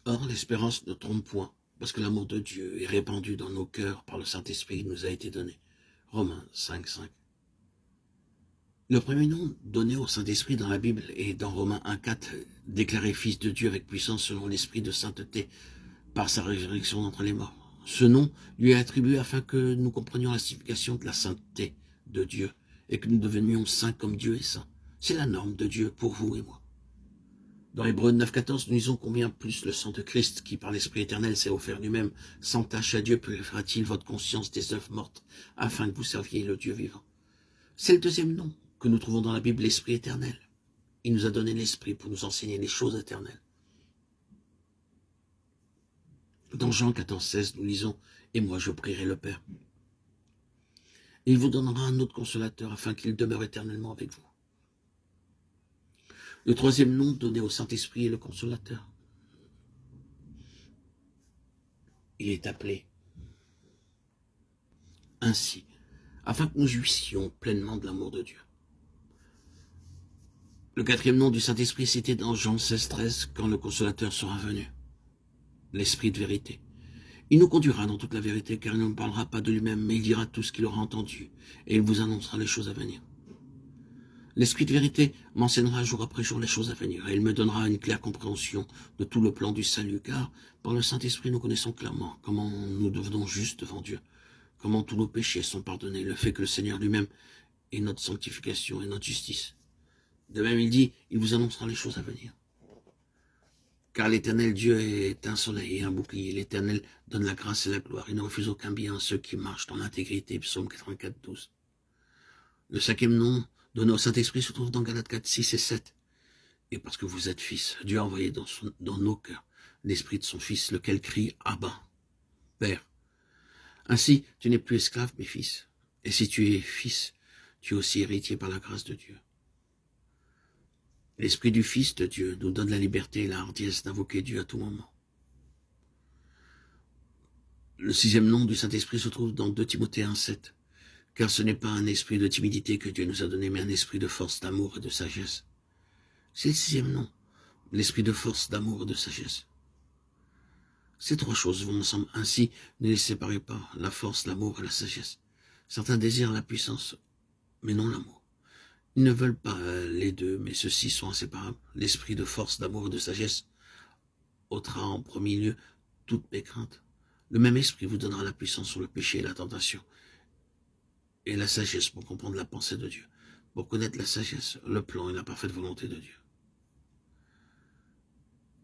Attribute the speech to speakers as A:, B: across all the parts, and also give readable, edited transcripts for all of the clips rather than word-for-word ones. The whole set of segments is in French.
A: Or, l'espérance ne trompe point, parce que l'amour de Dieu est répandu dans nos cœurs par le Saint-Esprit qui nous a été donné. Romains 5, 5. Le premier nom donné au Saint-Esprit dans la Bible est dans Romains 1, 4, déclaré Fils de Dieu avec puissance selon l'Esprit de sainteté par sa résurrection d'entre les morts. Ce nom lui est attribué afin que nous comprenions la signification de la sainteté de Dieu et que nous devenions saints comme Dieu est saint. C'est la norme de Dieu pour vous et moi. Dans Hébreux 9, 14, nous disons combien plus le sang de Christ, qui par l'Esprit éternel s'est offert lui-même, sans tâche à Dieu, purifiera-t-il votre conscience des œuvres mortes, afin que vous serviez le Dieu vivant. C'est le deuxième nom que nous trouvons dans la Bible, l'Esprit éternel. Il nous a donné l'Esprit pour nous enseigner les choses éternelles. Dans Jean 14, 16, nous lisons « Et moi je prierai le Père. Et il vous donnera un autre consolateur, afin qu'il demeure éternellement avec vous. » Le troisième nom donné au Saint-Esprit est le consolateur. Il est appelé ainsi, afin que nous jouissions pleinement de l'amour de Dieu. Le quatrième nom du Saint-Esprit, c'était dans Jean 16, 13, quand le consolateur sera venu, l'Esprit de vérité. Il nous conduira dans toute la vérité, car il ne nous parlera pas de lui-même, mais il dira tout ce qu'il aura entendu, et il vous annoncera les choses à venir. L'Esprit de vérité m'enseignera jour après jour les choses à venir, et il me donnera une claire compréhension de tout le plan du salut, car par le Saint-Esprit nous connaissons clairement comment nous devenons justes devant Dieu, comment tous nos péchés sont pardonnés, le fait que le Seigneur lui-même est notre sanctification et notre justice. De même, il dit, il vous annoncera les choses à venir. Car l'Éternel Dieu est un soleil et un bouclier. L'Éternel donne la grâce et la gloire. Il ne refuse aucun bien à ceux qui marchent dans l'intégrité. Psaume 84, 12. Le cinquième nom donné au Saint-Esprit se trouve dans Galates 4, 6 et 7. Et parce que vous êtes fils, Dieu a envoyé dans nos cœurs l'Esprit de son Fils, lequel crie « Abba, Père ». Ainsi, tu n'es plus esclave, mais fils. Et si tu es fils, tu es aussi héritier par la grâce de Dieu. L'Esprit du Fils de Dieu nous donne la liberté et la hardiesse d'invoquer Dieu à tout moment. Le sixième nom du Saint-Esprit se trouve dans 2 Timothée 1, 7. Car ce n'est pas un esprit de timidité que Dieu nous a donné, mais un esprit de force, d'amour et de sagesse. C'est le sixième nom, l'esprit de force, d'amour et de sagesse. Ces trois choses vont ensemble. Ainsi, ne les séparez pas, la force, l'amour et la sagesse. Certains désirent la puissance, mais non l'amour. Ils ne veulent pas les deux, mais ceux-ci sont inséparables. L'esprit de force, d'amour et de sagesse ôtera en premier lieu toutes mes craintes. Le même esprit vous donnera la puissance sur le péché et la tentation, et la sagesse pour comprendre la pensée de Dieu, pour connaître la sagesse, le plan et la parfaite volonté de Dieu.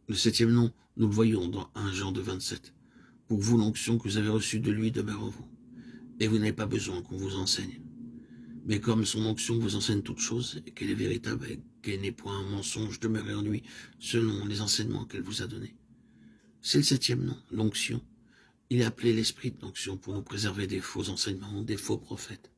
A: Le septième nom, nous le voyons dans 1 Jean 2, 27. Pour vous, l'onction que vous avez reçue de lui demeure en vous, et vous n'avez pas besoin qu'on vous enseigne. Mais comme son onction vous enseigne toutes choses, et qu'elle est véritable, et qu'elle n'est point un mensonge, demeurez en lui, selon les enseignements qu'elle vous a donnés. C'est le septième nom, l'onction. Il est appelé l'esprit de l'onction pour nous préserver des faux enseignements, des faux prophètes.